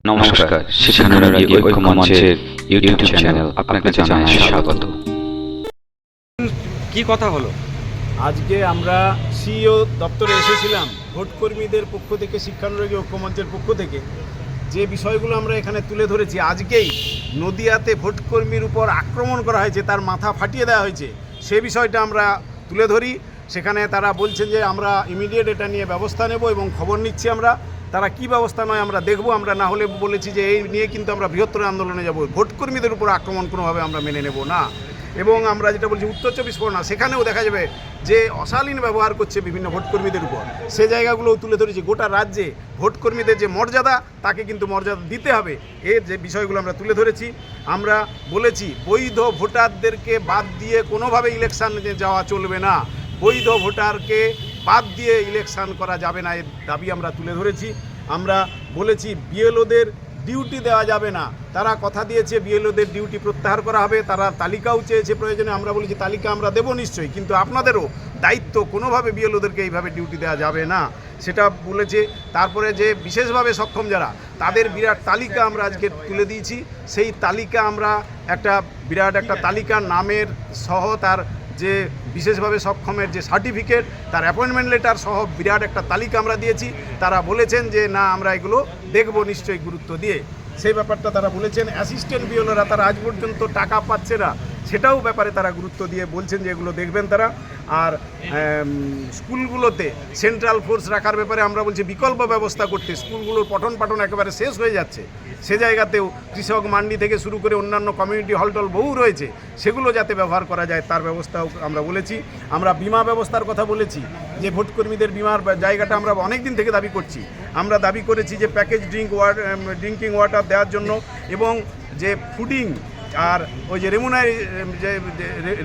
নমস্কার, শিক্ষানুরাগী ঐক্য মঞ্চের ইউটিউব চ্যানেল আপনাকে জানাই স্বাগত। কি কথা হলো? আজকে আমরা সিইও দপ্তরে এসেছিলাম ভোটকর্মীদের পক্ষ থেকে, শিক্ষানুরাগী ঐক্যমঞ্চের পক্ষ থেকে যে বিষয়গুলো আমরা এখানে তুলে ধরেছি। আজকেই নদিয়াতে ভোটকর্মীর উপর আক্রমণ করা হয়েছে, তার মাথা ফাটিয়ে দেওয়া হয়েছে, সে বিষয়টা আমরা তুলে ধরি। সেখানে তারা বলছেন যে আমরা ইমিডিয়েট এটা নিয়ে ব্যবস্থা নেব এবং খবর নিচ্ছি আমরা। তারা কি ব্যবস্থা নয় আমরা দেখব। আমরা না হলে বলেছি যে এই নিয়ে কিন্তু আমরা বৃহত্তর আন্দোলনে যাব। ভোটকর্মীদের উপর আক্রমণ কোনোভাবে আমরা মেনে নেব না। এবং আমরা যেটা বলছি উত্তর চব্বিশ পরগনা, সেখানেও দেখা যাবে যে অশালীন ব্যবহার করছে বিভিন্ন ভোটকর্মীদের উপর, সে জায়গাগুলোও তুলে ধরেছি। গোটা রাজ্যে ভোটকর্মীদের যে মর্যাদা, তাকে কিন্তু মর্যাদা দিতে হবে, এর যে বিষয়গুলো আমরা তুলে ধরেছি। আমরা বলেছি বৈধ ভোটারদেরকে বাদ দিয়ে কোনোভাবে ইলেকশন যাওয়া চলবে না, বৈধ ভোটারকে বাদ দিয়ে ইলেকশন করা যাবে না, এর দাবি আমরা তুলে ধরেছি। আমরা বলেছি বিএলওদের ডিউটি দেওয়া যাবে না, তারা কথা দিয়েছে বিএলওদের ডিউটি প্রত্যাহার করা হবে, তারা তালিকাও চেয়েছে প্রয়োজনে। আমরা বলেছি তালিকা আমরা দেবো নিশ্চয়ই, কিন্তু আপনাদেরও দায়িত্ব, কোনোভাবে বিএলওদেরকে এইভাবে ডিউটি দেওয়া যাবে না, সেটা বলেছে। তারপরে যে বিশেষভাবে সক্ষম যারা, তাদের বিরাট তালিকা আমরা আজকে তুলে দিয়েছি। সেই তালিকা আমরা বিরাট একটা তালিকা, নামের সহ তার যে বিশেষভাবে সক্ষমের যে সার্টিফিকেট, তার অ্যাপয়েন্টমেন্ট লেটার সহ বিরাট একটা তালিকা আমরা দিয়েছি। তারা বলেছেন যে না, আমরা এগুলো দেখব নিশ্চয়ই গুরুত্ব দিয়ে, সেই ব্যাপারটা তারা বলেছেন। অ্যাসিস্ট্যান্ট বিএলওরা তারা আজ পর্যন্ত টাকা পাচ্ছে না, সেটাও ব্যাপারে তারা গুরুত্ব দিয়ে বলছেন যে এগুলো দেখবেন তারা। আর স্কুলগুলোতে সেন্ট্রাল ফোর্স রাখার ব্যাপারে আমরা বলছি বিকল্প ব্যবস্থা করতে। স্কুলগুলোর পঠন পাঠন একেবারে শেষ হয়ে যাচ্ছে, সে জায়গাতেও কৃষক মান্ডি থেকে শুরু করে অন্যান্য কমিউনিটি হলটল বহু রয়েছে, সেগুলো যাতে ব্যবহার করা যায় তার ব্যবস্থাও আমরা বলেছি। আমরা বিমা ব্যবস্থার কথা বলেছি, যে ভোটকর্মীদের বিমার জায়গাটা আমরা অনেক দিন থেকে দাবি করছি। আমরা দাবি করেছি যে প্যাকেজ ড্রিঙ্কিং ওয়াটার দেওয়ার জন্য, এবং যে ফুডিং আর ওই যে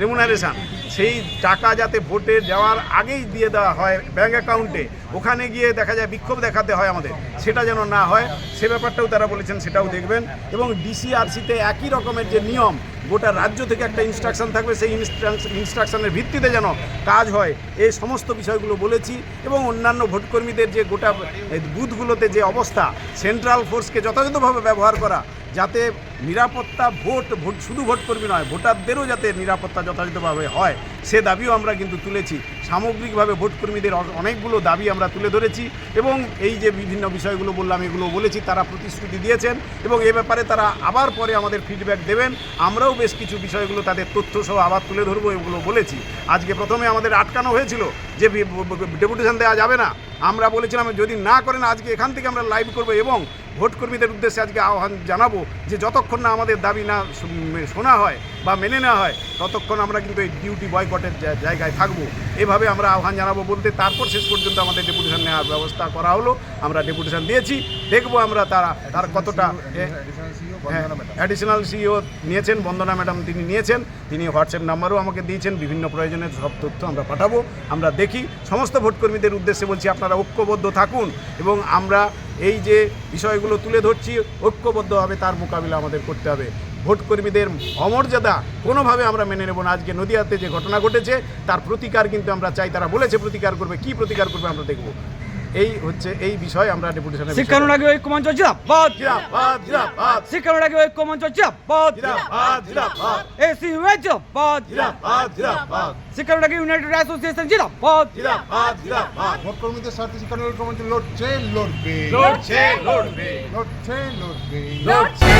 রেমুনারেশান, সেই টাকা যাতে ভোটে যাওয়ার আগেই দিয়ে দেওয়া হয় ব্যাঙ্ক অ্যাকাউন্টে, ওখানে গিয়ে দেখা যায় বিক্ষোভ দেখাতে হয় আমাদের, সেটা যেন না হয়, সে ব্যাপারটাও তারা বলেছেন, সেটাও দেখবেন। এবং ডিসিআরসিতে একই রকমের যে নিয়ম, গোটা রাজ্য থেকে একটা ইনস্ট্রাকশন থাকবে, সেই ইনস্ট্রাকশনের ভিত্তিতে যেন কাজ হয়, এই সমস্ত বিষয়গুলো বলেছি। এবং অন্যান্য ভোটকর্মীদের যে গোটা বুথগুলোতে যে অবস্থা, সেন্ট্রাল ফোর্সকে যথাযথভাবে ব্যবহার করা, যাতে নিরাপত্তা ভোট শুধু ভোটকর্মী নয়, ভোটারদেরও যাতে নিরাপত্তা যথাযথভাবে হয়, সে দাবিও আমরা কিন্তু তুলেছি। সামগ্রিকভাবে ভোটকর্মীদের অনেকগুলো দাবি আমরা তুলে ধরেছি, এবং এই যে বিভিন্ন বিষয়গুলো বললাম, এগুলো বলেছি। তারা প্রতিশ্রুতি দিয়েছেন এবং এ ব্যাপারে তারা আবার পরে আমাদের ফিডব্যাক দেবেন। আমরাও বেশ কিছু বিষয়গুলো তাদের তথ্যসহ আবার তুলে ধরবো, এগুলো বলেছি। আজকে প্রথমে আমাদের আটকানো হয়েছিল যে ডেপুটেশন দেওয়া যাবে না, আমরা বলেছিলাম যদি না করেন আজকে এখান থেকে আমরা লাইভ করব, এবং ভোটকর্মীদের উদ্দেশ্যে আজকে আহ্বান জানাবো যে যতক্ষণ না আমাদের দাবি না শোনা হয় বা মেনে নেওয়া হয়, ততক্ষণ আমরা কিন্তু এই ডিউটি বয়কটের জায়গায় থাকবো। এভাবে আমরা আহ্বান জানাবো বলতে, তারপর শেষ পর্যন্ত আমাদের ডেপুটেশন নেওয়ার ব্যবস্থা করা হলো। আমরা ডেপুটেশন দিয়েছি, দেখবো আমরা তার কতটা। অ্যাডিশনাল সিইও নিয়েছেন, বন্দনা ম্যাডাম, তিনি নিয়েছেন, তিনি হোয়াটসঅ্যাপ নাম্বারও আমাকে দিয়েছেন, বিভিন্ন প্রয়োজনের সব তথ্য আমরা পাঠাবো। আমরা দেখি, সমস্ত ভোটকর্মীদের উদ্দেশ্যে বলছি আপনারা ঐক্যবদ্ধ থাকুন, এবং আমরা এই যে বিষয়গুলো তুলে ধরছি ঐক্যবদ্ধভাবে তার মোকাবিলা আমাদের করতে হবে। ভোটকর্মীদের অমর্যাদা কোনোভাবে আমরা মেনে নেব না। আজকে নদিয়াতে যে ঘটনা ঘটেছে, তার প্রতিকার কিন্তু আমরা চাই। তারা বলেছে প্রতিকার করবে, কি প্রতিকার করবে আমরা দেখব। এই হচ্ছে এই বিষয় আমরা ডেপুটেশনে। শিক্ষানুরাগী ঐক্য মঞ্চ জিন্দাবাদ, জিন্দাবাদ, জিন্দাবাদ। শিক্ষানুরাগী ঐক্য মঞ্চ জিন্দাবাদ, জিন্দাবাদ, জিন্দাবাদ। এসইউএ জিন্দাবাদ, জিন্দাবাদ, জিন্দাবাদ। শিক্ষানুরাগী ইউনাইটেড অ্যাসোসিয়েশন জিন্দাবাদ, জিন্দাবাদ, জিন্দাবাদ। ভোটকর্মীদের স্বার্থে শিক্ষানুরাগী ঐক্য মঞ্চ লড়ছে, লড়বে, লড়ছে, লড়বে, লড়ছে, লড়বে। লড়ছে।